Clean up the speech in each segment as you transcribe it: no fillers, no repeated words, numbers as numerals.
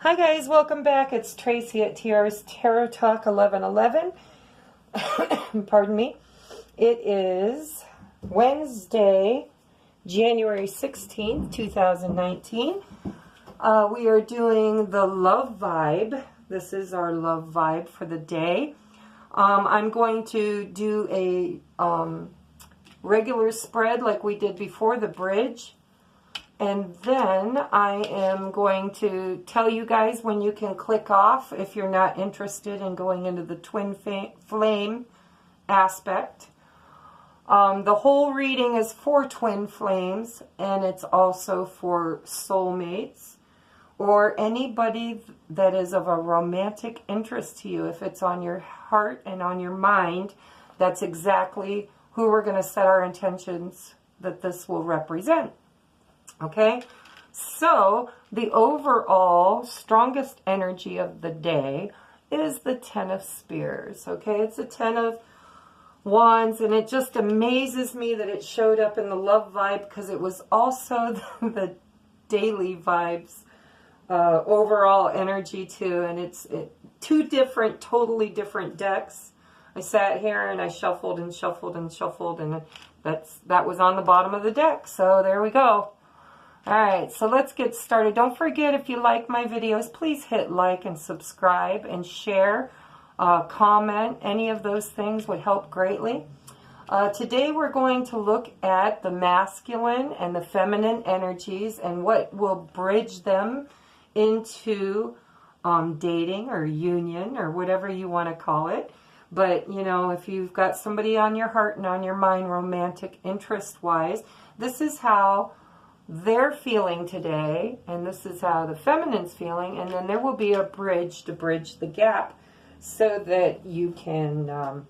Hi guys, welcome back. It's Tracy at T.R.'s Tarot Talk 1111. Pardon me. It is Wednesday, January 16th, 2019. We are doing the love vibe. This is our love vibe for the day. I'm going to do a regular spread like we did before, the bridge. And then I am going to tell you guys when you can click off if you're not interested in going into the twin flame aspect. The whole reading is for twin flames, and it's also for soulmates or anybody that is of a romantic interest to you. If it's on your heart and on your mind, that's exactly who we're going to set our intentions that this will represent. Okay, so the overall strongest energy of the day is the Ten of Spears. Okay, it's a Ten of Wands, and it just amazes me that it showed up in the love vibe because it was also the daily vibes overall energy too, and it's two different, totally different decks. I sat here and I shuffled and shuffled and shuffled, and that was on the bottom of the deck. So there we go. Alright, so let's get started. Don't forget, if you like my videos, please hit like and subscribe and share, comment. Any of those things would help greatly. Today we're going to look at the masculine and the feminine energies and what will bridge them into dating or union or whatever you want to call it. But, you know, if you've got somebody on your heart and on your mind, romantic interest-wise, this is how they're feeling today, and this is how the feminine's feeling, and then there will be a bridge to bridge the gap so that you can wow,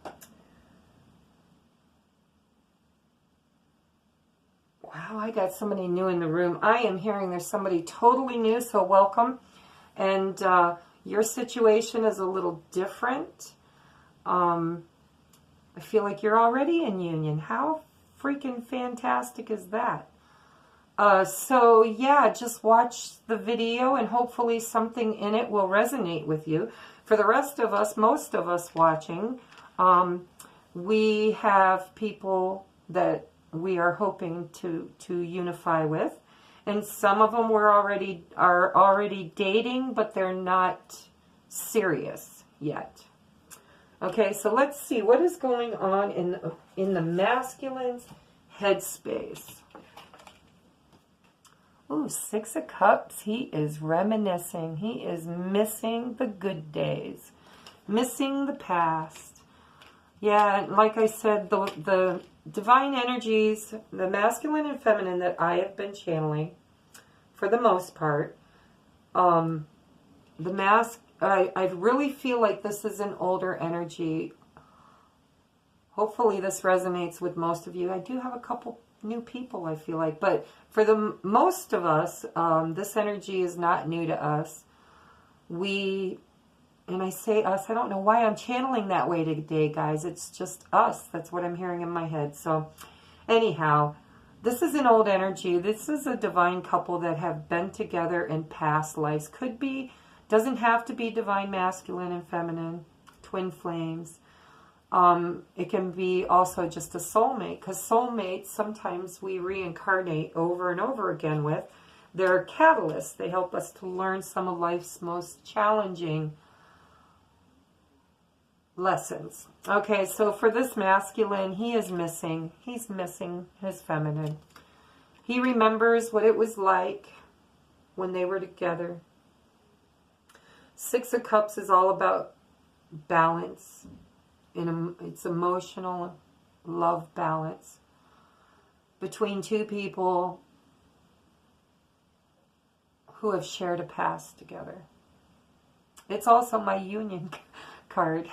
I got somebody new in the room. I am hearing there's somebody totally new, so welcome. And your situation is a little different. I feel like you're already in union. How freaking fantastic is that? So yeah, just watch the video and hopefully something in it will resonate with you. For the rest of us, most of us watching, we have people that we are hoping to unify with, and some of them are already dating, but they're not serious yet. Okay, so let's see what is going on in the masculine's headspace. Ooh, Six of Cups. He is reminiscing. He is missing the good days. Missing the past. Yeah, like I said, the divine energies, the masculine and feminine that I have been channeling, for the most part, I really feel like this is an older energy. Hopefully this resonates with most of you. I do have a couple new people, I feel like, but for the most of us, this energy is not new to us. And I say us, I don't know why I'm channeling that way today, guys. It's just us. That's what I'm hearing in my head. So anyhow, this is an old energy. This is a divine couple that have been together in past lives. Could be, doesn't have to be divine masculine and feminine, twin flames. It can be also just a soulmate, because soulmates, sometimes we reincarnate over and over again with. They're catalysts. They help us to learn some of life's most challenging lessons. Okay, so for this masculine, he is missing. He's missing his feminine. He remembers what it was like when they were together. Six of Cups is all about balance. It's emotional love balance between two people who have shared a past together. It's also my union card.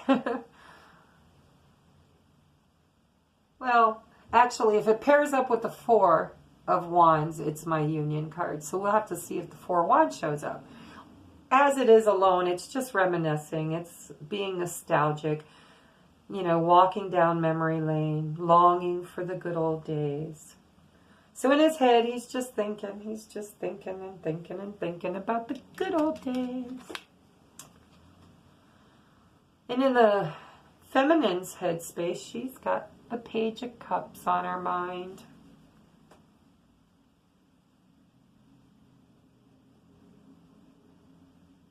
Well, actually, if it pairs up with the Four of Wands, it's my union card. So we'll have to see if the Four of Wands shows up. As it is alone, it's just reminiscing. It's being nostalgic. You know, walking down memory lane, longing for the good old days. So in his head, he's just thinking and thinking and thinking about the good old days. And in the feminine's headspace, she's got the Page of Cups on her mind.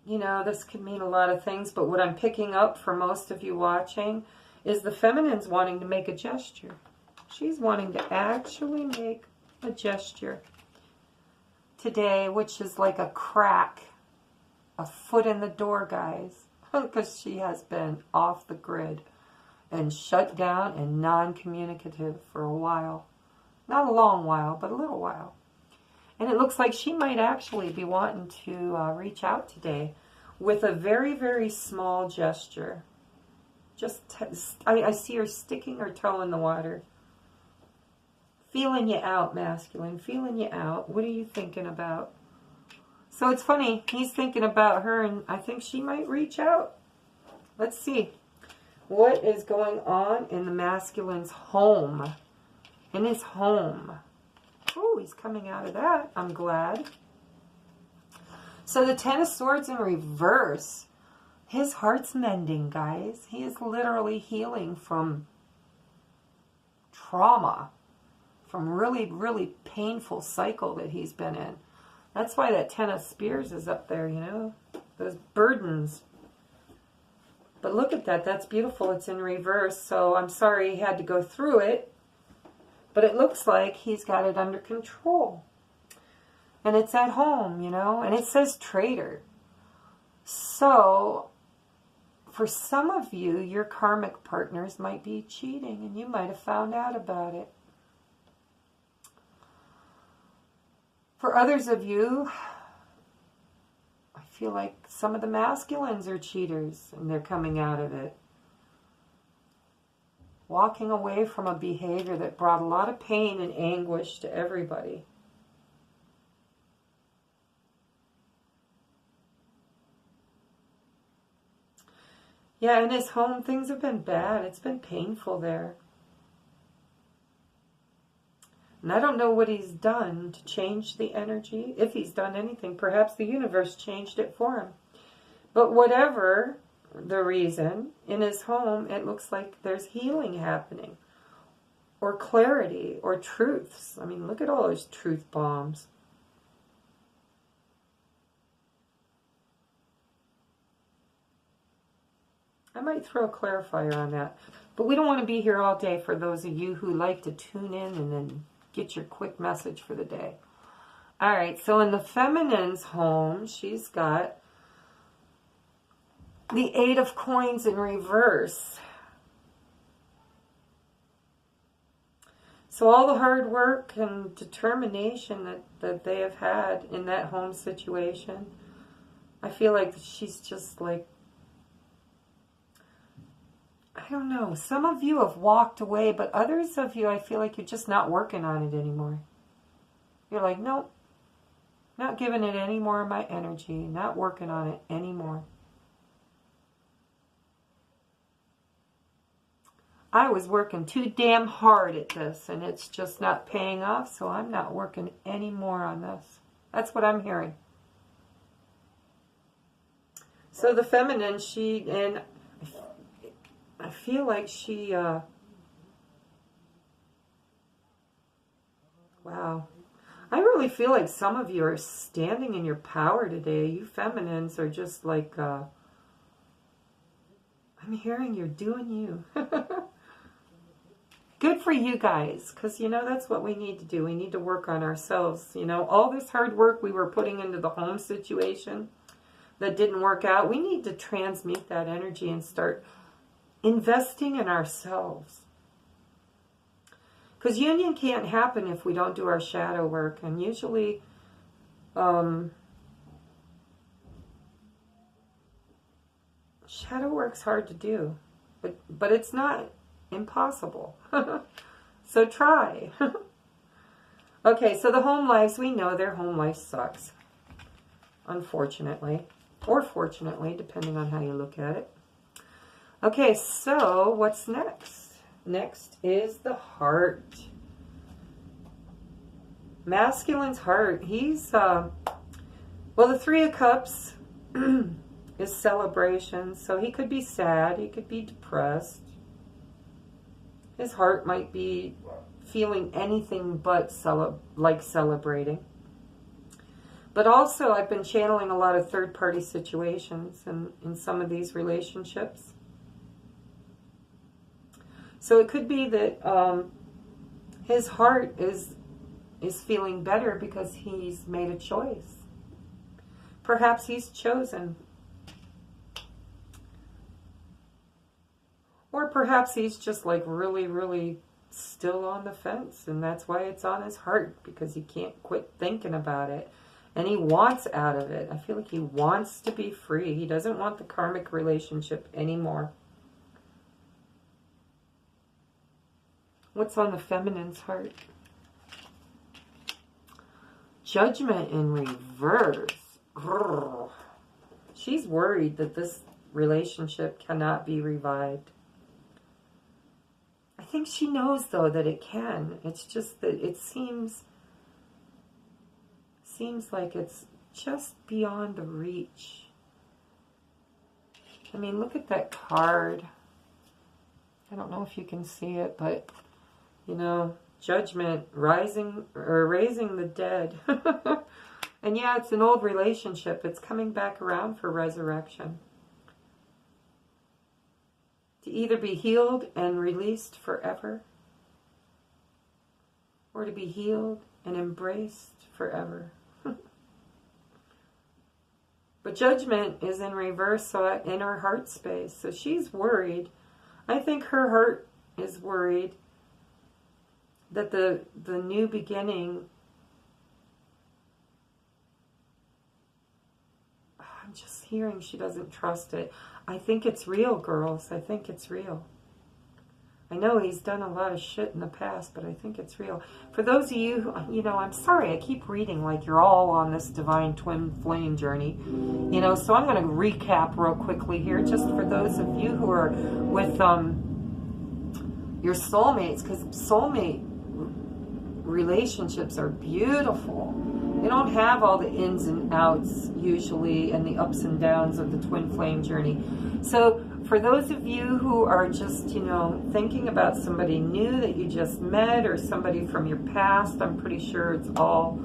You know, this could mean a lot of things, but what I'm picking up for most of you watching is the feminine's wanting to make a gesture. She's wanting to actually make a gesture today, which is like a crack, a foot in the door, guys, because she has been off the grid and shut down and non-communicative for a while. Not a long while, but a little while. And it looks like she might actually be wanting to reach out today with a very, very small gesture. Just, I see her sticking her toe in the water. Feeling you out, masculine. Feeling you out. What are you thinking about? So it's funny. He's thinking about her, and I think she might reach out. Let's see. What is going on in the masculine's home? In his home. Oh, he's coming out of that. I'm glad. So the Ten of Swords in reverse. His heart's mending, guys. He is literally healing from trauma. From really, really painful cycle that he's been in. That's why that Ten of Spears is up there, you know. Those burdens. But look at that. That's beautiful. It's in reverse. So I'm sorry he had to go through it. But it looks like he's got it under control. And it's at home, you know. And it says traitor. So, for some of you, your karmic partners might be cheating. And you might have found out about it. For others of you, I feel like some of the masculines are cheaters. And they're coming out of it. Walking away from a behavior that brought a lot of pain and anguish to everybody. Yeah, in his home, things have been bad. It's been painful there. And I don't know what he's done to change the energy. If he's done anything, perhaps the universe changed it for him. But whatever the reason, in his home, it looks like there's healing happening. Or clarity, or truths. I mean, look at all those truth bombs. I might throw a clarifier on that. But we don't want to be here all day for those of you who like to tune in and then get your quick message for the day. All right, so in the feminine's home, she's got the Eight of Coins in reverse. So all the hard work and determination that they have had in that home situation, I feel like she's just like, I don't know. Some of you have walked away, but others of you, I feel like you're just not working on it anymore. You're like, nope, not giving it any more of my energy, not working on it anymore. I was working too damn hard at this, and it's just not paying off, so I'm not working any more on this. That's what I'm hearing. So the feminine, and I feel like she, wow. I really feel like some of you are standing in your power today. You feminines are just like, I'm hearing you're doing you. Good for you guys, because, you know, that's what we need to do. We need to work on ourselves. You know, all this hard work we were putting into the home situation that didn't work out, we need to transmute that energy and start investing in ourselves. Because union can't happen if we don't do our shadow work. And usually, shadow work's hard to do. But it's not impossible. So try. Okay, so the home lives, we know their home life sucks. Unfortunately. Or fortunately, depending on how you look at it. Okay, so what's next? Next is the heart. Masculine's heart, he's, well, the Three of Cups is celebration. So he could be sad. He could be depressed. His heart might be feeling anything but like celebrating. But also, I've been channeling a lot of third-party situations in some of these relationships. So it could be that his heart is feeling better because he's made a choice. Perhaps he's chosen. Or perhaps he's just like really, really still on the fence, and that's why it's on his heart, because he can't quit thinking about it. And he wants out of it. I feel like he wants to be free. He doesn't want the karmic relationship anymore. What's on the feminine's heart? Judgment in reverse. Grrr. She's worried that this relationship cannot be revived. I think she knows, though, that it can. It's just that it seems like it's just beyond the reach. I mean, look at that card. I don't know if you can see it, but, you know, judgment, rising or raising the dead. And yeah, it's an old relationship. It's coming back around for resurrection. To either be healed and released forever, or to be healed and embraced forever. But judgment is in reverse, so in her heart space. So she's worried. I think her heart is worried that the new beginning, I'm just hearing she doesn't trust it. I think it's real, girls. I think it's real. I know he's done a lot of shit in the past, but I think it's real. For those of you who, you know, I'm sorry, I keep reading like you're all on this divine twin flame journey. You know, so I'm going to recap real quickly here, just for those of you who are with your soulmates, because soulmate relationships are beautiful. They don't have all the ins and outs usually and the ups and downs of the twin flame journey. So for those of you who are just, you know, thinking about somebody new that you just met or somebody from your past, I'm pretty sure it's all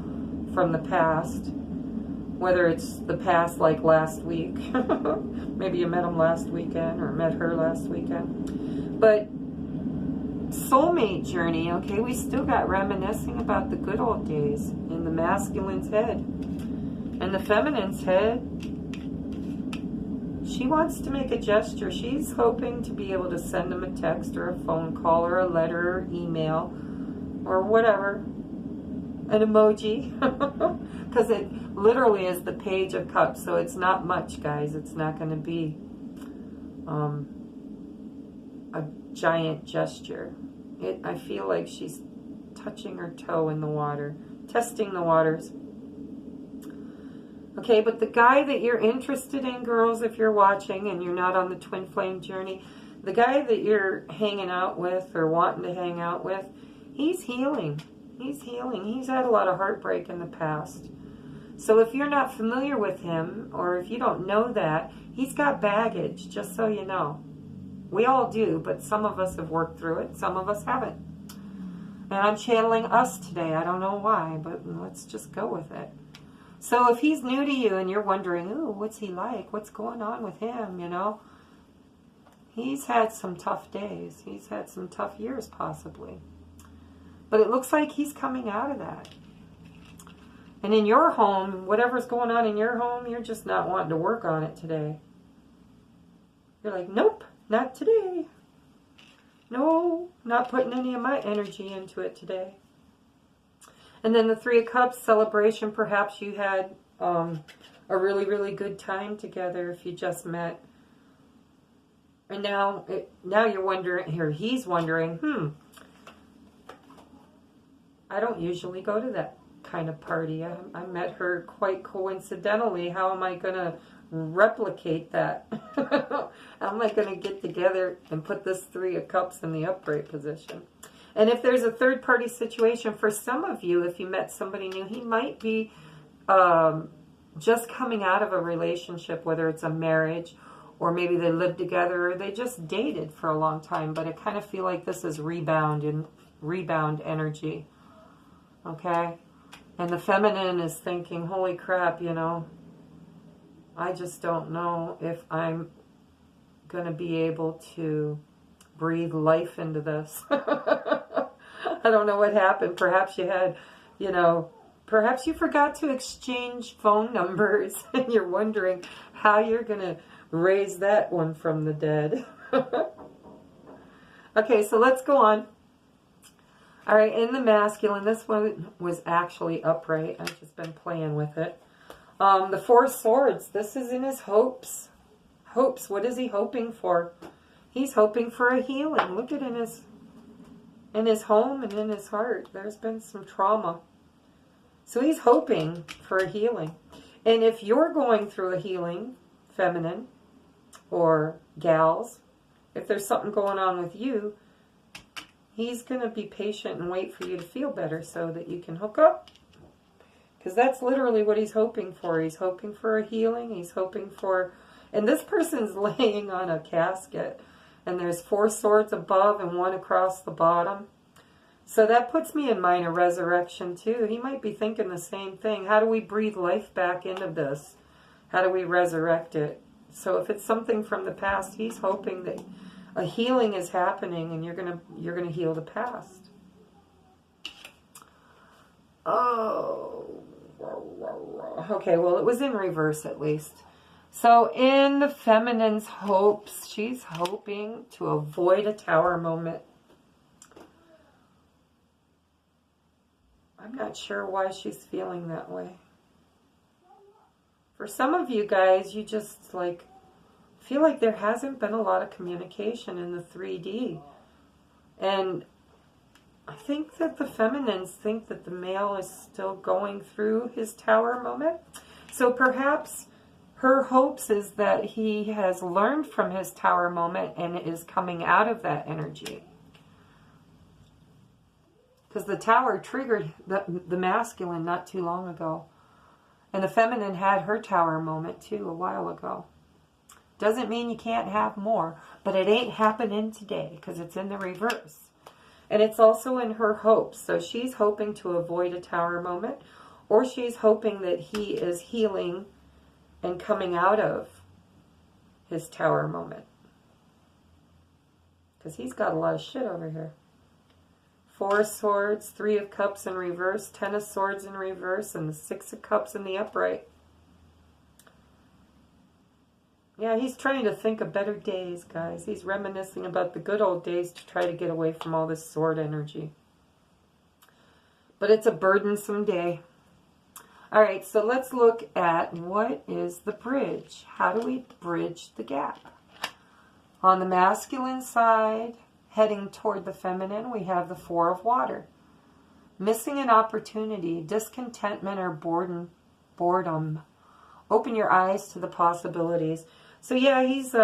from the past. Whether it's the past like last week. Maybe you met them last weekend or met her last weekend. But soulmate journey, okay, we still got reminiscing about the good old days in the masculine's head. And the feminine's head, she wants to make a gesture. She's hoping to be able to send them a text or a phone call or a letter or email or whatever. An emoji. Because it literally is the Page of Cups, so it's not much, guys. It's not going to be a giant gesture. I feel like she's touching her toe in the water, testing the waters. Okay, but the guy that you're interested in, girls, if you're watching and you're not on the twin flame journey, the guy that you're hanging out with or wanting to hang out with, he's healing. He's healing. He's had a lot of heartbreak in the past. So if you're not familiar with him, or if you don't know that, he's got baggage, just so you know. We all do, but some of us have worked through it, some of us haven't. And I'm channeling us today. I don't know why, but let's just go with it. So if he's new to you and you're wondering, ooh, what's he like? What's going on with him, you know? He's had some tough days. He's had some tough years, possibly. But it looks like he's coming out of that. And in your home, whatever's going on in your home, you're just not wanting to work on it today. You're like, nope, not today. No, not putting any of my energy into it today. And then the Three of Cups celebration, perhaps you had a really, really good time together if you just met. And now you're wondering, here he's wondering, I don't usually go to that kind of party. I met her quite coincidentally. How am I going to replicate that? How am I going to get together and put this Three of Cups in the upright position? And if there's a third-party situation, for some of you, if you met somebody new, he might be just coming out of a relationship, whether it's a marriage or maybe they lived together or they just dated for a long time. But I kind of feel like this is rebound energy. Okay? And the feminine is thinking, holy crap, you know, I just don't know if I'm going to be able to breathe life into this. I don't know what happened. Perhaps you had, you know, perhaps you forgot to exchange phone numbers and you're wondering how you're going to raise that one from the dead. Okay, so let's go on. All right, in the masculine, this one was actually upright. I've just been playing with it. The Four Swords, this is in his hopes. Hopes, what is he hoping for? He's hoping for a healing. Look at in his home and in his heart. There's been some trauma. So he's hoping for a healing. And if you're going through a healing, feminine or gals, if there's something going on with you, he's going to be patient and wait for you to feel better so that you can hook up. Because that's literally what he's hoping for. He's hoping for a healing. He's hoping for... And this person's laying on a casket. And there's 4 swords above and 1 across the bottom. So that puts me in mind of resurrection too. He might be thinking the same thing. How do we breathe life back into this? How do we resurrect it? So if it's something from the past, he's hoping that a healing is happening and you're gonna heal the past. Oh, okay, well, it was in reverse at least. So in the feminine's hopes, she's hoping to avoid a tower moment. I'm not sure why she's feeling that way. For some of you guys, you just like feel like there hasn't been a lot of communication in the 3D. And I think that the feminines think that the male is still going through his tower moment. So perhaps her hopes is that he has learned from his tower moment and is coming out of that energy. Because the tower triggered the masculine not too long ago. And the feminine had her tower moment too a while ago. Doesn't mean you can't have more, but it ain't happening today because it's in the reverse. And it's also in her hopes. So she's hoping to avoid a tower moment, or she's hoping that he is healing and coming out of his tower moment. Because he's got a lot of shit over here. 4 swords, 3 of cups in reverse, 10 of swords in reverse, and the 6 of cups in the upright. Yeah, he's trying to think of better days, guys. He's reminiscing about the good old days to try to get away from all this sword energy. But it's a burdensome day. All right, so let's look at what is the bridge. How do we bridge the gap? On the masculine side, heading toward the feminine, we have the 4 of water. Missing an opportunity, discontentment, or boredom. Open your eyes to the possibilities. So yeah, he's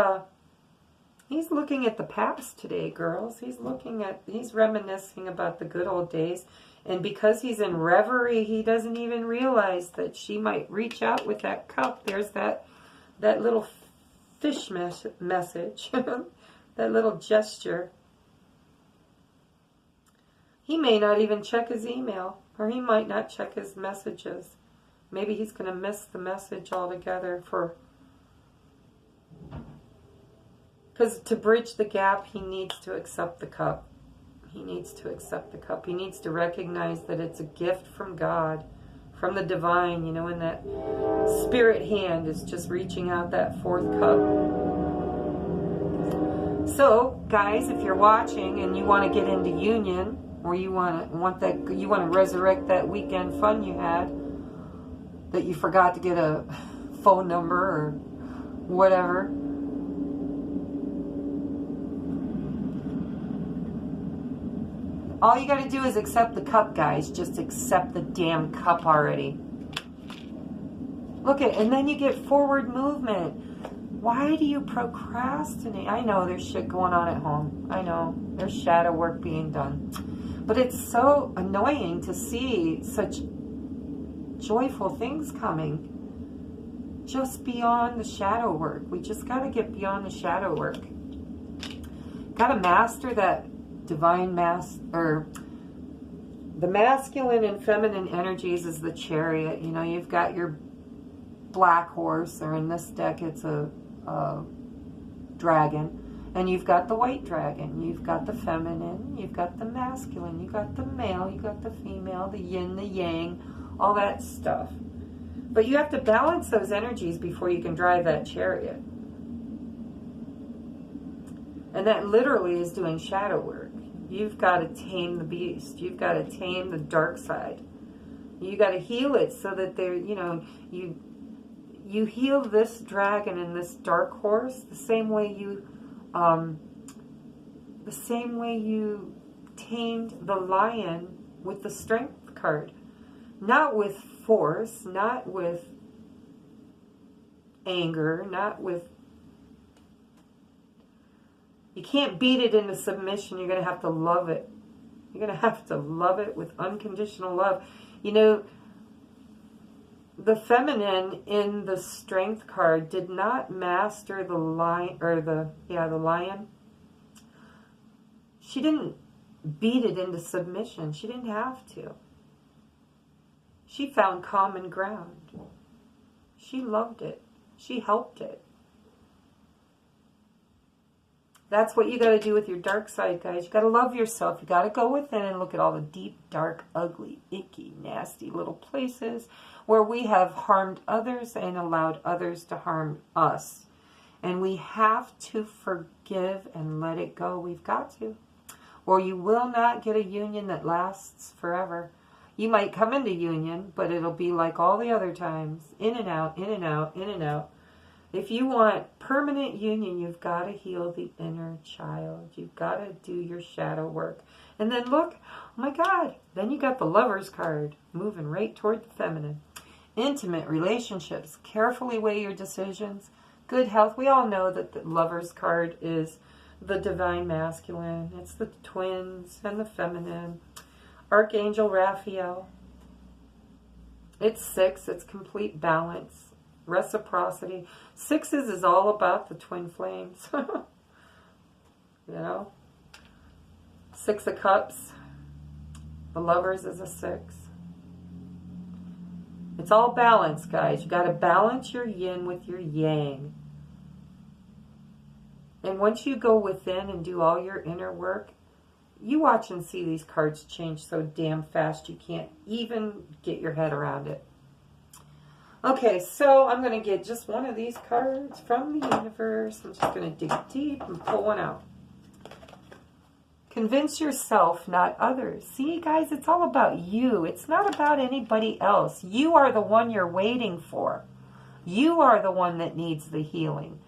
looking at the past today, girls. He's reminiscing about the good old days. And because he's in reverie, he doesn't even realize that she might reach out with that cup. There's that little fish message, that little gesture. He may not even check his email, or he might not check his messages. Maybe he's going to miss the message altogether because to bridge the gap, he needs to accept the cup. He needs to accept the cup. He needs to recognize that it's a gift from God, from the divine, you know, and that spirit hand is just reaching out that 4th cup. So, guys, if you're watching and you want to get into union, or you want to resurrect that weekend fun you had, that you forgot to get a phone number or whatever. All you got to do is accept the cup, guys. Just accept the damn cup already. Look at, and then you get forward movement. Why do you procrastinate? I know there's shit going on at home. I know. There's shadow work being done. But it's so annoying to see such joyful things coming just beyond the shadow work. We just got to get beyond the shadow work. Got to master that divine or the masculine and feminine energies is the Chariot. You know, you've got your black horse, or in this deck it's a dragon. And you've got the white dragon, you've got the feminine, you've got the masculine, you've got the male, you've got the female, the yin, the yang, all that stuff. But you have to balance those energies before you can drive that chariot. And that literally is doing shadow work. You've got to tame the beast. You've got to tame the dark side. You got to heal it so that there, you know, you heal this dragon and this dark horse the same way you tamed the lion with the strength card. Not with force, not with anger, not with... You can't beat it into submission. You're going to have to love it. You're going to have to love it with unconditional love. You know, the feminine in the strength card did not master the lion, or the lion. She didn't beat it into submission. She didn't have to. She found common ground. She loved it. She helped it. That's what you got to do with your dark side, guys. You got to love yourself. You got to go within and look at all the deep, dark, ugly, icky, nasty little places where we have harmed others and allowed others to harm us. And we have to forgive and let it go. We've got to. Or you will not get a union that lasts forever. You might come into union, but it'll be like all the other times. In and out, in and out, in and out. If you want permanent union, you've got to heal the inner child. You've got to do your shadow work. And then look, oh my God, then you got the Lover's card moving right toward the feminine. Intimate relationships. Carefully weigh your decisions. Good health. We all know that the Lover's card is the divine masculine. It's the twins and the feminine. Archangel Raphael. It's 6. It's complete balance. Reciprocity. 6s is all about the twin flames. You know? 6 of Cups. The Lovers is a 6. It's all balance, guys. You got to balance your yin with your yang. And once you go within and do all your inner work, you watch and see these cards change so damn fast you can't even get your head around it. Okay, so I'm going to get just one of these cards from the universe. I'm just going to dig deep and pull one out. Convince yourself, not others. See, guys, it's all about you. It's not about anybody else. You are the one you're waiting for. You are the one that needs the healing.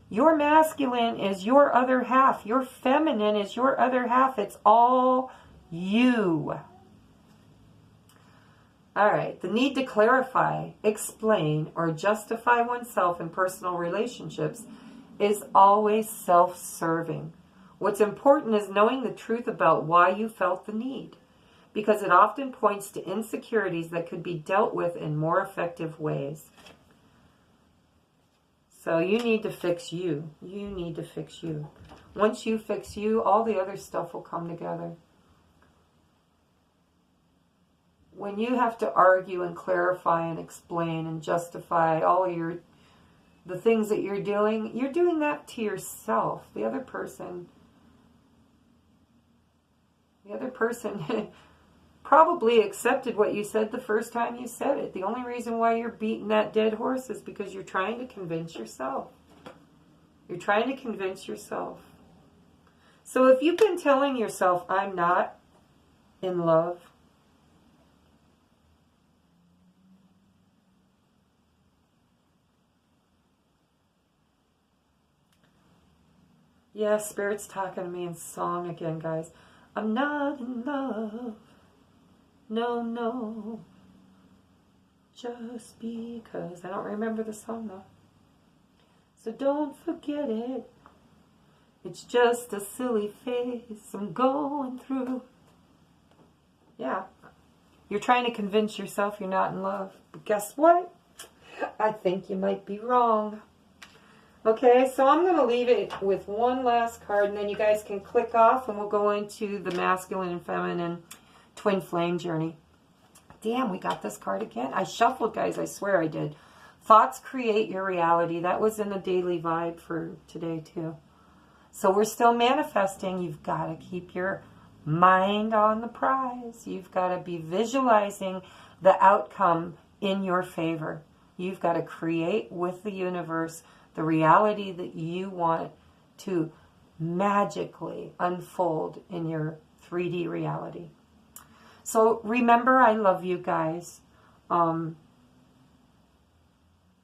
Your masculine is your other half. Your feminine is your other half. It's all you. All right, the need to clarify, explain, or justify oneself in personal relationships is always self-serving. What's important is knowing the truth about why you felt the need, because it often points to insecurities that could be dealt with in more effective ways. So you need to fix you. You need to fix you. Once you fix you, all the other stuff will come together. When you have to argue and clarify and explain and justify all the things that you're doing that to yourself. The other person probably accepted what you said the first time you said it. The only reason why you're beating that dead horse is because you're trying to convince yourself. You're trying to convince yourself. So if you've been telling yourself, I'm not in love, yeah, Spirit's talking to me in song again, guys. I'm not in love. No, no. Just because. I don't remember the song, though. So don't forget it. It's just a silly phase I'm going through. Yeah. You're trying to convince yourself you're not in love. But guess what? I think you might be wrong. Okay, so I'm going to leave it with one last card, and then you guys can click off, and we'll go into the masculine and feminine twin flame journey. Damn, we got this card again. I shuffled, guys. I swear I did. Thoughts create your reality. That was in the daily vibe for today, too. So we're still manifesting. You've got to keep your mind on the prize. You've got to be visualizing the outcome in your favor. You've got to create with the universe the reality that you want to magically unfold in your 3D reality. So remember, I love you guys.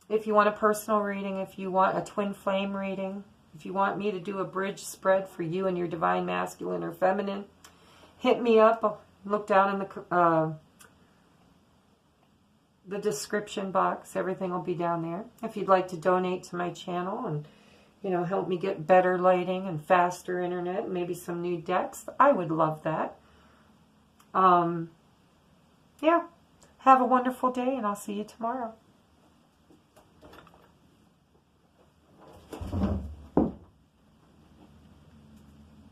If you want a personal reading, if you want a twin flame reading, if you want me to do a bridge spread for you and your divine masculine or feminine, hit me up. Look down in the description box. Everything will be down there. If you'd like to donate to my channel and, you know, help me get better lighting and faster internet, maybe some new decks, I would love that. Yeah. Have a wonderful day, and I'll see you tomorrow.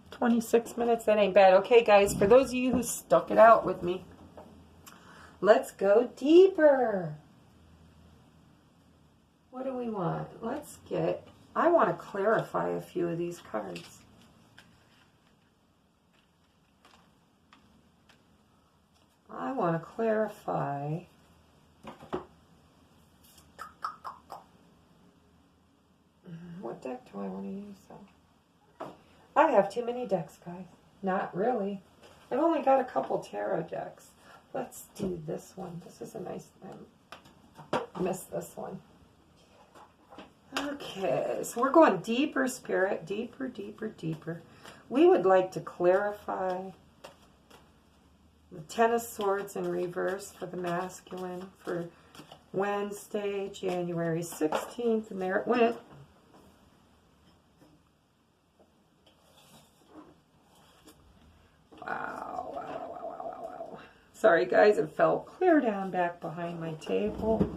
"26 minutes, that ain't bad." Okay, guys, for those of you who stuck it out with me, let's go deeper. What do we want? I want to clarify a few of these cards. I want to clarify. What deck do I want to use, though? I have too many decks, guys. Not really. I've only got a couple tarot decks. Let's do this one. This is a nice one. I missed this one. Okay, so we're going deeper, Spirit. Deeper, deeper, deeper. We would like to clarify the Ten of Swords in reverse for the masculine for Wednesday, January 16th. And there it went. Wow, wow, wow, wow, wow, wow. Sorry, guys, it fell clear down back behind my table.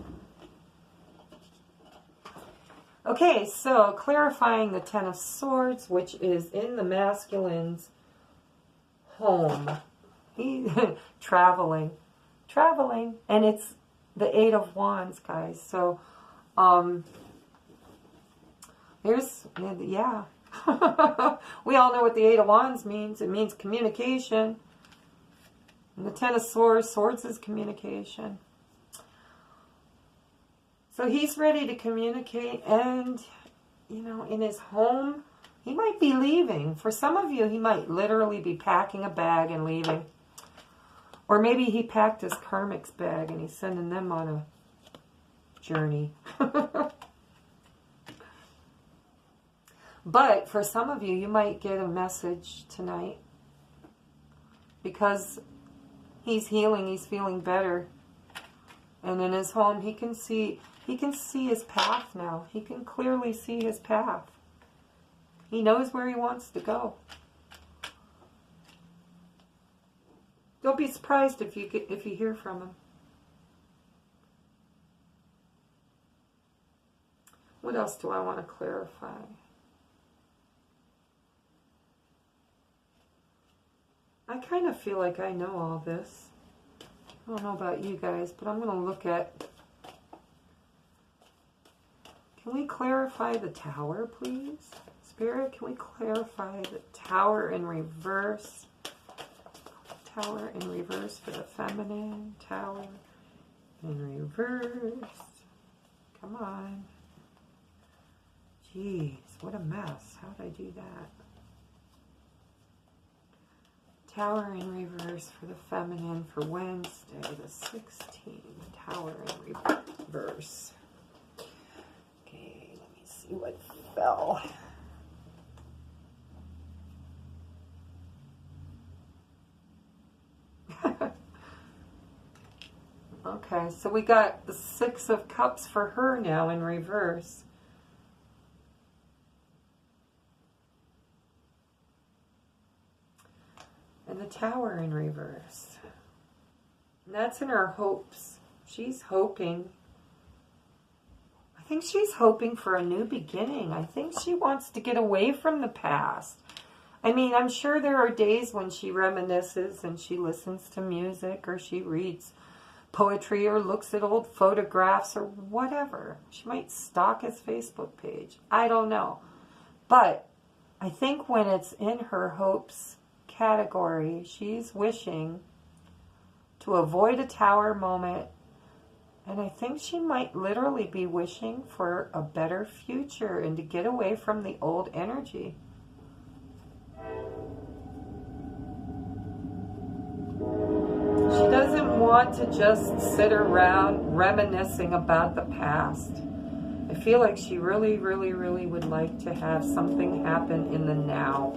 Okay, so clarifying the Ten of Swords, which is in the masculine's home. He traveling, and it's the Eight of Wands, guys. So, there's, yeah. We all know what the Eight of Wands means. It means communication. And the Ten of Swords, swords is communication. So he's ready to communicate, and, you know, in his home, he might be leaving. For some of you, he might literally be packing a bag and leaving. Or maybe he packed his karmic's bag and he's sending them on a journey. But for some of you, you might get a message tonight because he's healing, he's feeling better. And in his home, he can see his path now. He can clearly see his path. He knows where he wants to go. Don't be surprised if you hear from him. What else do I want to clarify? I kind of feel like I know all this. I don't know about you guys, but I'm going to look at... Can we clarify the Tower, please? Spirit, can we clarify the Tower in reverse? Tower in reverse for the feminine. Tower in reverse. Come on. Jeez, what a mess. How did I do that? Tower in reverse for the feminine for Wednesday, the 16th. Tower in reverse. Okay, let me see what fell. Okay, so we got the Six of Cups for her now in reverse. And the Tower in reverse. That's in her hopes. She's hoping. I think she's hoping for a new beginning. I think she wants to get away from the past. I mean, I'm sure there are days when she reminisces and she listens to music or she reads poetry or looks at old photographs or whatever. She might stalk his Facebook page. I don't know. But I think when it's in her hopes category, she's wishing to avoid a tower moment. And I think she might literally be wishing for a better future and to get away from the old energy. She doesn't want to just sit around reminiscing about the past. I feel like she really, really, really would like to have something happen in the now.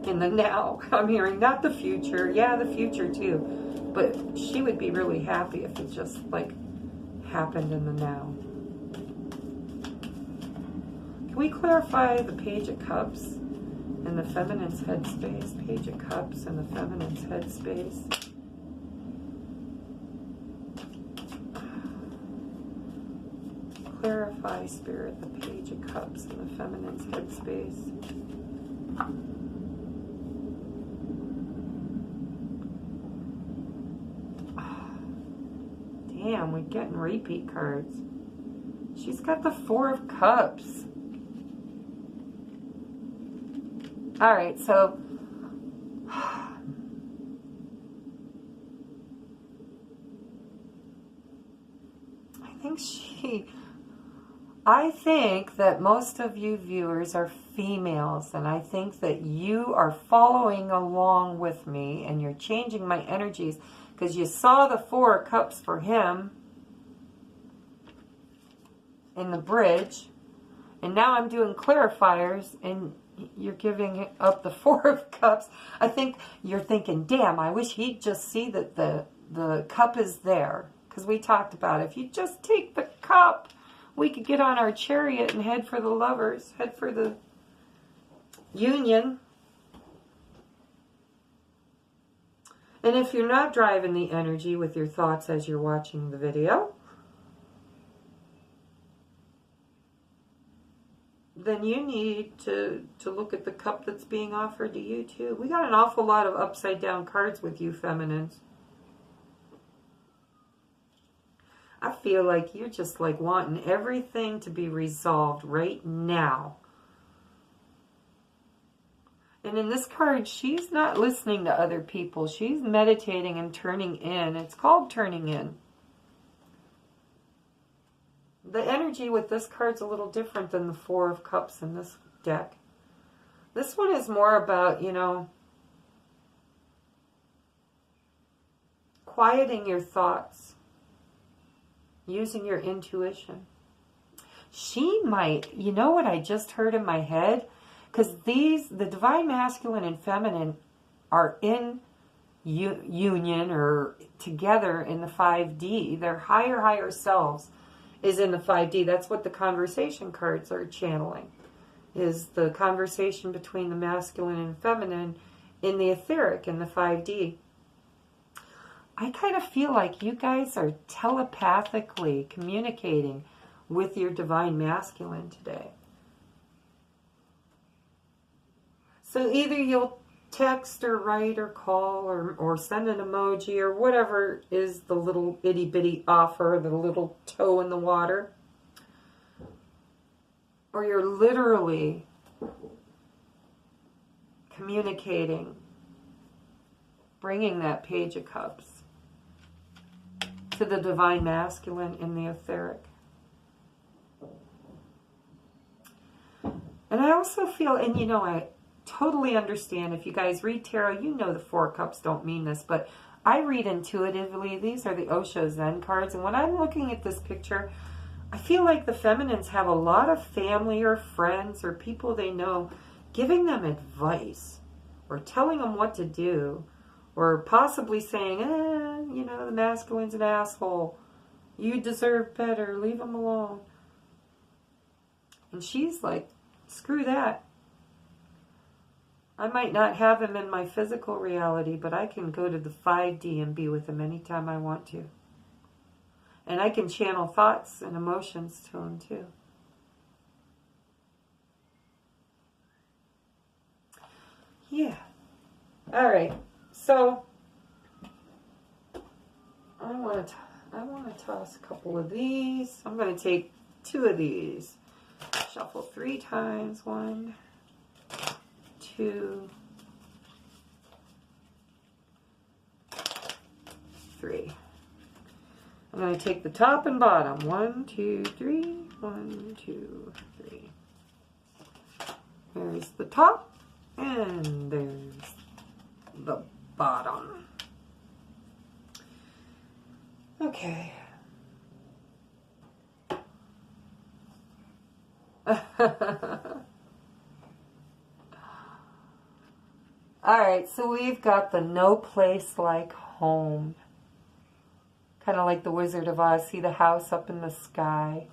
In the now. I'm hearing not the future. Yeah, the future too. But she would be really happy if it just, like, happened in the now. Can we clarify the Page of Cups and the Feminine's headspace? Page of Cups and the Feminine's headspace. Clarify, Spirit, the Page of Cups and the Feminine's headspace. Damn, we're getting repeat cards. She's got the Four of Cups. Alright, so I think that most of you viewers are females, and I think that you are following along with me and you're changing my energies because you saw the Four of Cups for him in the bridge, and now I'm doing clarifiers and you're giving up the Four of Cups. I think you're thinking, damn, I wish he'd just see that the cup is there, because we talked about it. If you just take the cup, we could get on our chariot and head for the lovers, head for the union. And if you're not driving the energy with your thoughts as you're watching the video, then you need to look at the cup that's being offered to you too. We got an awful lot of upside down cards with you feminines. I feel like you're just like wanting everything to be resolved right now. And in this card, she's not listening to other people. She's meditating and turning in. It's called turning in. The energy with this card's a little different than the Four of Cups in this deck. This one is more about, you know, quieting your thoughts, using your intuition. She might, you know what I just heard in my head? Because the Divine Masculine and Feminine are in union or together in the 5D. Their higher selves is in the 5D. That's what the conversation cards are channeling, is the conversation between the masculine and feminine in the etheric, in the 5D. I kind of feel like you guys are telepathically communicating with your Divine Masculine today. So either you'll text or write or call or send an emoji or whatever is the little itty bitty offer, the little toe in the water. Or you're literally communicating, bringing that Page of Cups to the Divine Masculine in the etheric. And I also feel, and you know, I totally understand, if you guys read tarot, you know the Four of Cups don't mean this, but I read intuitively. These are the Osho Zen cards, and when I'm looking at this picture, I feel like the feminines have a lot of family or friends or people they know giving them advice or telling them what to do, or possibly saying, you know, the masculine's an asshole. You deserve better. Leave him alone. And she's like, screw that. I might not have him in my physical reality, but I can go to the 5D and be with him anytime I want to. And I can channel thoughts and emotions to him too. Yeah. All right. So I want to toss a couple of these. I'm going to take 2 of these. Shuffle 3 times. 1, 2, 3. I'm going to take the top and bottom. 1, 2, 3. 1, 2, 3. There's the top. And there's the bottom. Okay. Alright, so we've got the no place like home. Kind of like the Wizard of Oz. See the house up in the sky.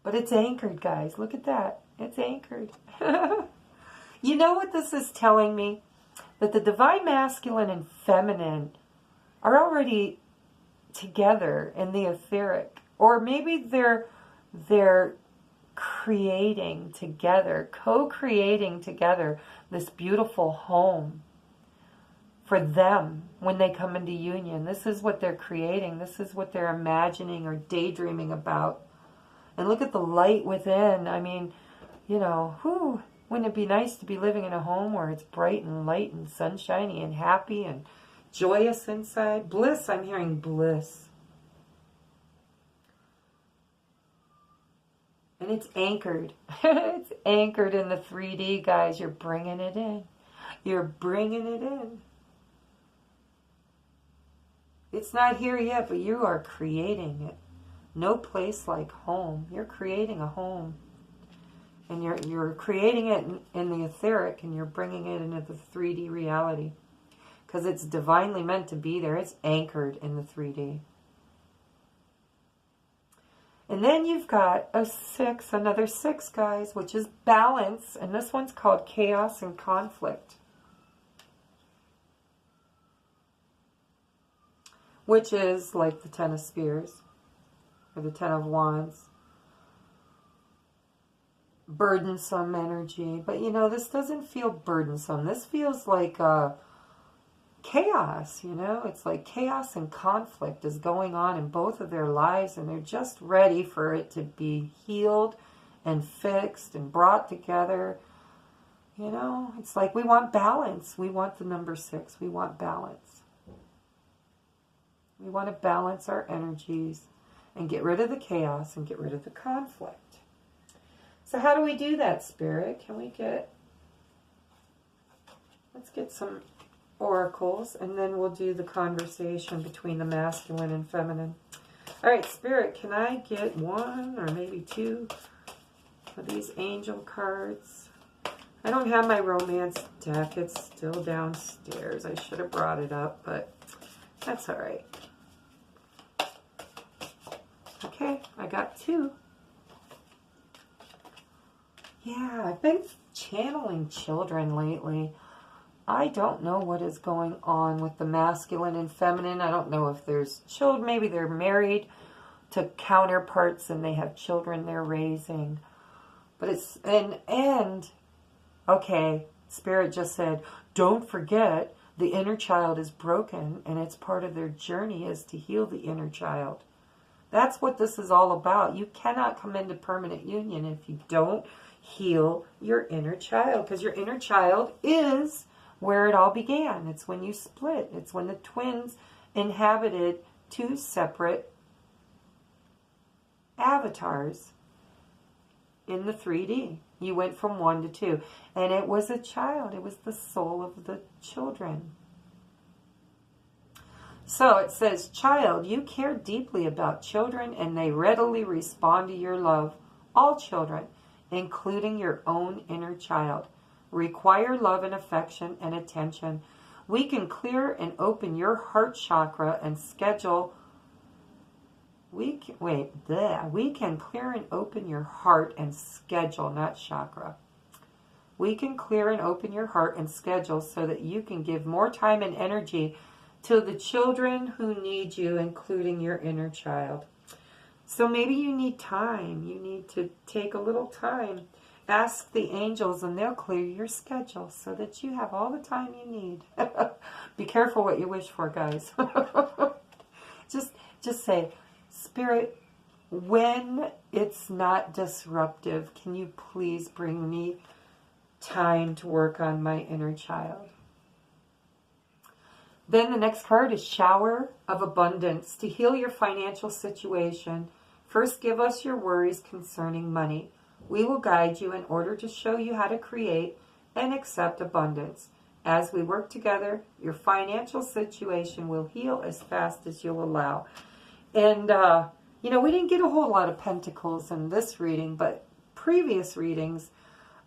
But it's anchored, guys. Look at that. It's anchored. You know what this is telling me? That the divine masculine and feminine are already together in the etheric. Or maybe they're creating together, co-creating together this beautiful home for them when they come into union. This is what they're creating. This is what they're imagining or daydreaming about. And look at the light within. I mean, you know, wouldn't it be nice to be living in a home where it's bright and light and sunshiny and happy and joyous inside? Bliss, I'm hearing bliss. And it's anchored. It's anchored in the 3D, guys. You're bringing it in. You're bringing it in. It's not here yet, but you are creating it. No place like home. You're creating a home. And you're creating it in the etheric, and you're bringing it into the 3D reality. Because it's divinely meant to be there. It's anchored in the 3D. And then you've got a 6, another 6, guys, which is balance. And this one's called chaos and conflict. Which is like the 10 of Spears. Or the 10 of Wands. Burdensome energy. But you know, this doesn't feel burdensome. This feels like chaos, you know. It's like chaos and conflict is going on in both of their lives, and they're just ready for it to be healed and fixed and brought together. You know, it's like we want balance. We want the number 6. We want balance. We want to balance our energies and get rid of the chaos and get rid of the conflict. So how do we do that, Spirit? Can we let's get some oracles, and then we'll do the conversation between the masculine and feminine. All right, Spirit, can I get 1 or maybe 2 of these angel cards? I don't have my romance deck. It's still downstairs. I should have brought it up, but that's all right. Okay, I got 2. Yeah, I've been channeling children lately. I don't know what is going on with the masculine and feminine. I don't know if there's children. Maybe they're married to counterparts and they have children they're raising. But it's, and okay, Spirit just said, don't forget the inner child is broken, and it's part of their journey is to heal the inner child. That's what this is all about. You cannot come into permanent union if you don't heal your inner child, because your inner child is where it all began. It's when you split. It's when the twins inhabited 2 separate avatars in the 3D. You went from 1 to 2. And it was a child. It was the soul of the children. So it says, child, you care deeply about children, and they readily respond to your love. All children, including your own inner child, require love and affection and attention. We can clear and open your heart chakra and schedule. We can clear and open your heart and schedule, not chakra. we can clear and open your heart and schedule so that you can give more time and energy to the children who need you, including your inner child. So maybe you need time. You need to take a little time. Ask the angels and they'll clear your schedule so that you have all the time you need. Be careful what you wish for, guys. Just say, Spirit, when it's not disruptive, can you please bring me time to work on my inner child? Then the next card is Shower of Abundance. To heal your financial situation, first give us your worries concerning money. We will guide you in order to show you how to create and accept abundance. As we work together, your financial situation will heal as fast as you'll allow. And, we didn't get a whole lot of pentacles in this reading, but previous readings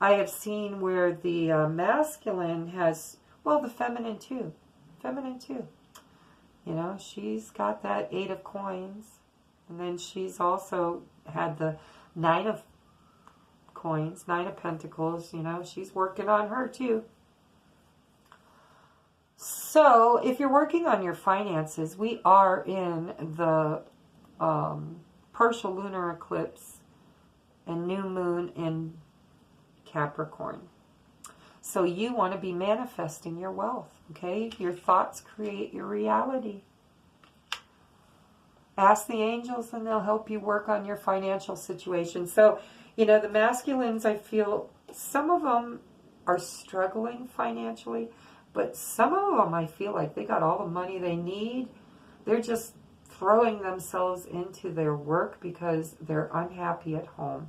I have seen where the masculine has, well, the feminine too. She's got that 8 of coins. And then she's also had the 9 of coins, 9 of pentacles. She's working on her too. So if you're working on your finances, we are in the partial lunar eclipse and new moon in Capricorn. So you want to be manifesting your wealth, okay? Your thoughts create your reality. Ask the angels and they'll help you work on your financial situation. So, the masculines, I feel some of them are struggling financially, but some of them I feel like they got all the money they need. They're just throwing themselves into their work because they're unhappy at home.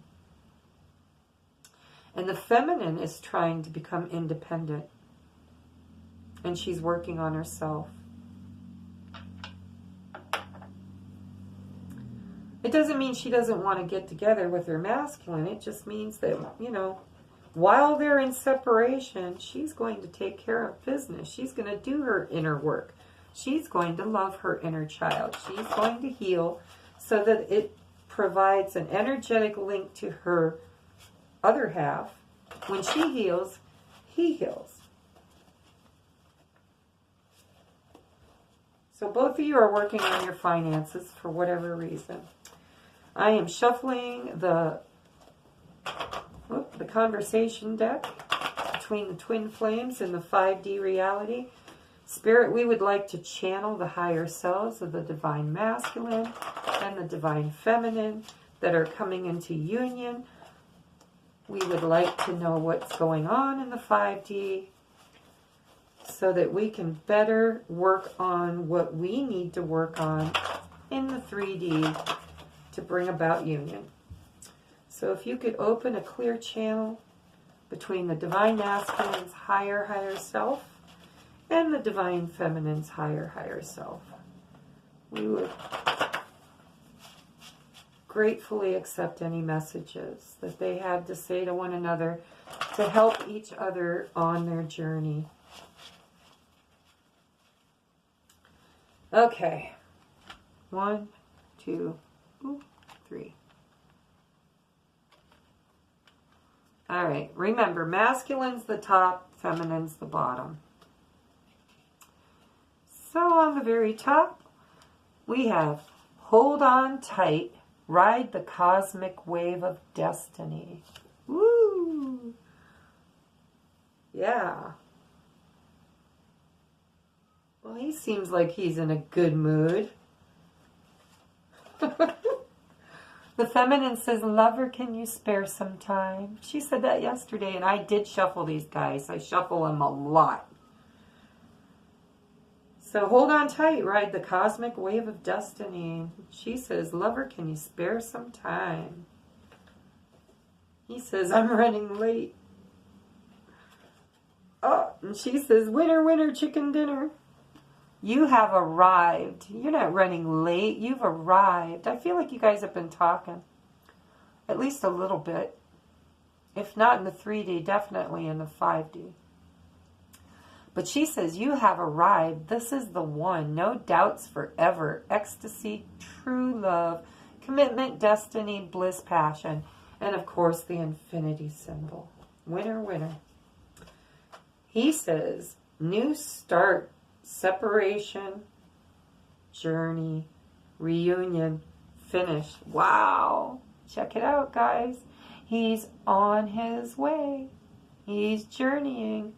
And the feminine is trying to become independent. And she's working on herself. It doesn't mean she doesn't want to get together with her masculine. It just means that, while they're in separation, she's going to take care of business. She's going to do her inner work. She's going to love her inner child. She's going to heal so that it provides an energetic link to her other half. When she heals, he heals. So both of you are working on your finances for whatever reason. I am shuffling the conversation deck between the twin flames and the 5D reality. Spirit, we would like to channel the higher selves of the divine masculine and the divine feminine that are coming into union. We would like to know what's going on in the 5D so that we can better work on what we need to work on in the 3D to bring about union. So if you could open a clear channel between the divine masculine's higher self and the divine feminine's higher self, we would gratefully accept any messages that they have to say to one another to help each other on their journey. Okay. 1, 2, 3. All right. Remember, masculine's the top, feminine's the bottom. So on the very top, we have hold on tight. Ride the cosmic wave of destiny. Woo! Yeah. Well, he seems like he's in a good mood. The feminine says, lover, can you spare some time? She said that yesterday, and I did shuffle these guys. I shuffle them a lot. So hold on tight, ride the cosmic wave of destiny. She says, lover, can you spare some time? He says, I'm running late. Oh, and she says, winner, winner, chicken dinner. You have arrived. You're not running late. You've arrived. I feel like you guys have been talking. At least a little bit. If not in the 3D, definitely in the 5D. But she says, you have arrived. This is the one. No doubts forever. Ecstasy, true love, commitment, destiny, bliss, passion. And of course, the infinity symbol. Winner, winner. He says, new start, separation, journey, reunion, finish. Wow. Check it out, guys. He's on his way. He's journeying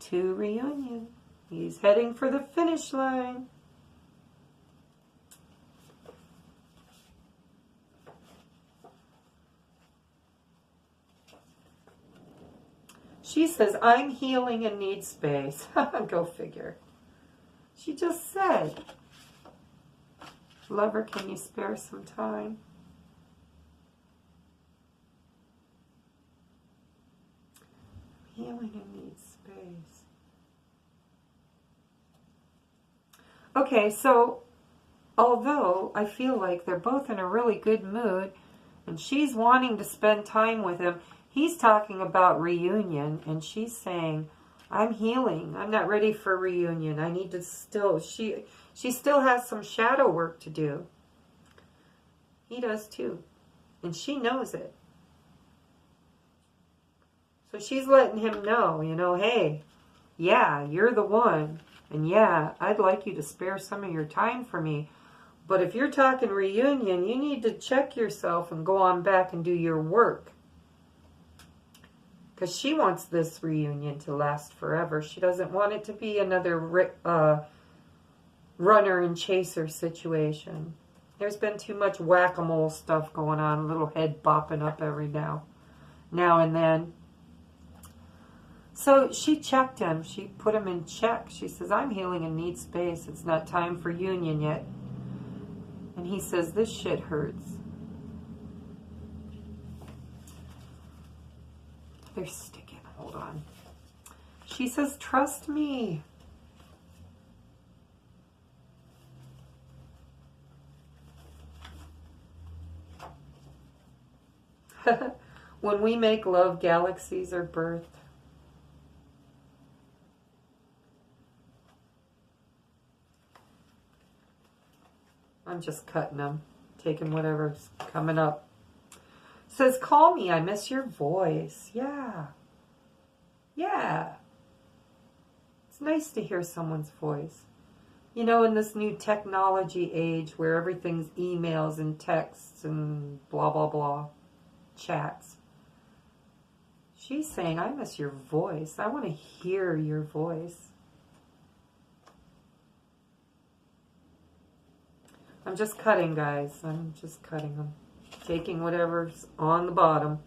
to reunion. He's heading for the finish line. She says, I'm healing and need space. Go figure. She just said, lover, can you spare some time? Healing and need space. Okay, so although I feel like they're both in a really good mood and she's wanting to spend time with him, he's talking about reunion and she's saying, I'm healing. I'm not ready for reunion. I need to still, she still has some shadow work to do. He does too. And she knows it. So she's letting him know, you know, hey, yeah, you're the one. And yeah, I'd like you to spare some of your time for me. But if you're talking reunion, you need to check yourself and go on back and do your work. Because she wants this reunion to last forever. She doesn't want it to be another runner and chaser situation. There's been too much whack-a-mole stuff going on, a little head bopping up every now and then. So she checked him. She put him in check. She says, I'm healing and need space. It's not time for union yet. And he says, this shit hurts. They're sticking. Hold on. She says, trust me. When we make love, galaxies are birthed. I'm just cutting them, taking whatever's coming up. Says, call me, I miss your voice. Yeah. Yeah. It's nice to hear someone's voice. You know, in this new technology age where everything's emails and texts and blah, blah, blah, chats. She's saying, I miss your voice. I want to hear your voice. I'm just cutting, guys. I'm just cutting them. Taking whatever's on the bottom.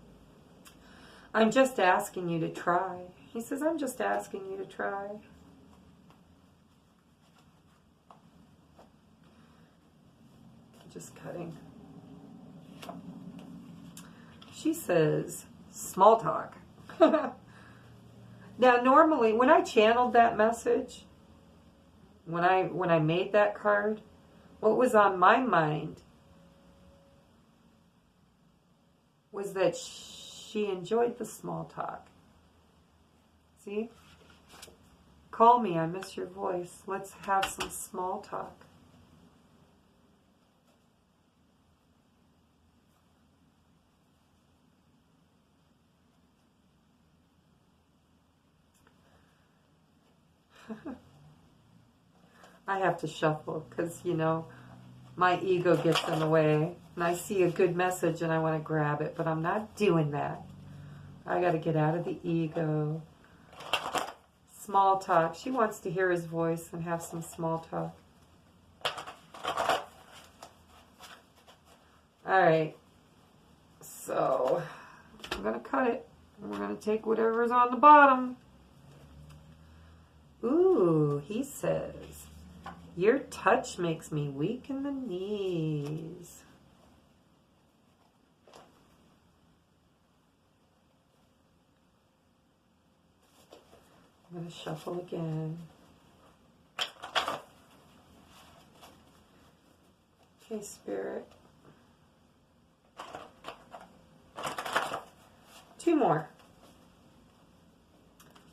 I'm just asking you to try. He says, I'm just asking you to try. Just cutting. She says, small talk. Now, normally, when I channeled that message, when I made that card, what was on my mind was that she enjoyed the small talk. See? Call me, I miss your voice. Let's have some small talk. I have to shuffle because, you know, my ego gets in the way. And I see a good message and I want to grab it, but I'm not doing that. I got to get out of the ego. Small talk. She wants to hear his voice and have some small talk. All right. So, I'm going to cut it. And we're going to take whatever's on the bottom. Ooh, he says, your touch makes me weak in the knees. I'm going to shuffle again. Okay, Spirit. Two more.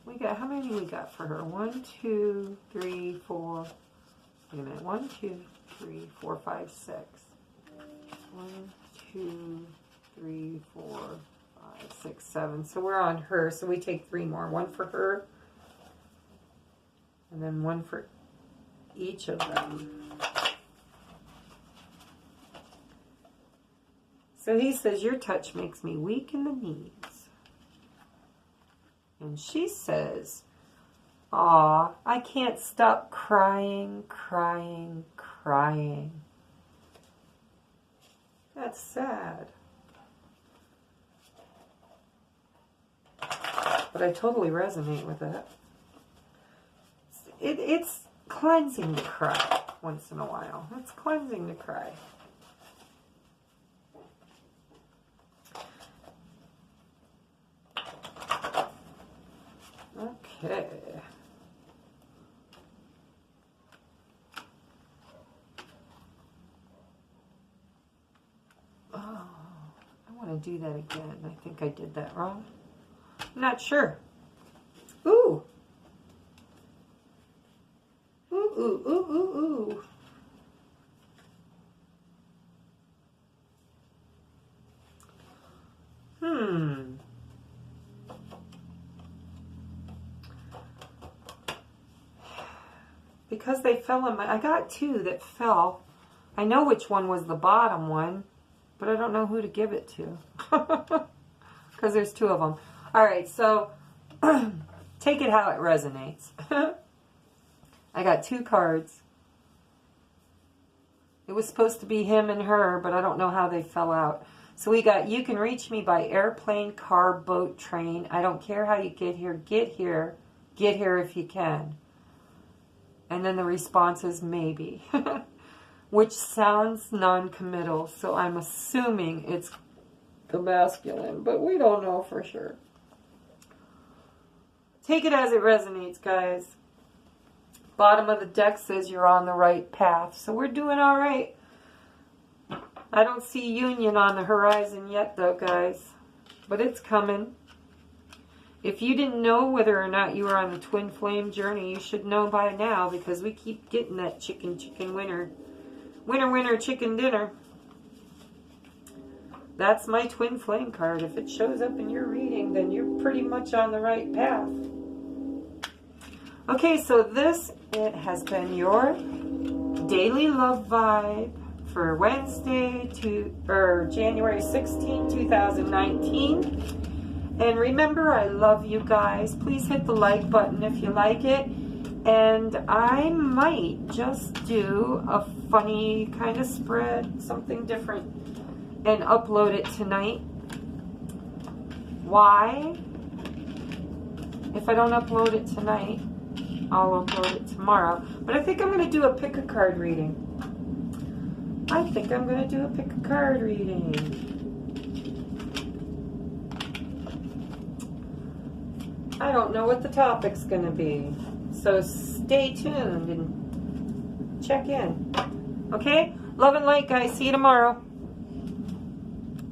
We got, how many we got for her? 1, 2, 3, 4. Wait a minute. 1, 2, 3, 4, 5, 6. 1, 2, 3, 4, 5, 6, 7. So we're on her. So we take 3 more. 1 for her. And then one for each of them. So he says, your touch makes me weak in the knees. And she says, aw, I can't stop crying, crying, crying. That's sad. But I totally resonate with that. It's cleansing to cry once in a while. It's cleansing to cry. Okay. Oh, I want to do that again. I think I did that wrong. I'm not sure. Ooh. Ooh, ooh, ooh, ooh, ooh. Because they fell in my... I got two that fell. I know which one was the bottom one, but I don't know who to give it to. Because there's two of them. Alright, so take it how it resonates. I got two cards. It was supposed to be him and her, but I don't know how they fell out. So we got, you can reach me by airplane, car, boat, train. I don't care how you get here. Get here. Get here if you can. And then the response is maybe. Which sounds non-committal, so I'm assuming it's the masculine, but we don't know for sure. Take it as it resonates, guys. Bottom of the deck says you're on the right path, so we're doing all right. I don't see union on the horizon yet, though, guys, but it's coming. If you didn't know whether or not you were on the twin flame journey, you should know by now, because we keep getting that chicken winner. Winner, winner, chicken dinner. That's my twin flame card. If it shows up in your reading, then you're pretty much on the right path. Okay, so this, it has been your daily love vibe for Wednesday January 16, 2019. And remember, I love you guys. Please hit the like button if you like it. And I might just do a funny kind of spread, something different, and upload it tonight. Why? If I don't upload it tonight, I'll upload it tomorrow. But I think I'm going to do a pick a card reading. I think I'm going to do a pick a card reading. I don't know what the topic's going to be. So stay tuned and check in. Okay? Love and light, guys. See you tomorrow.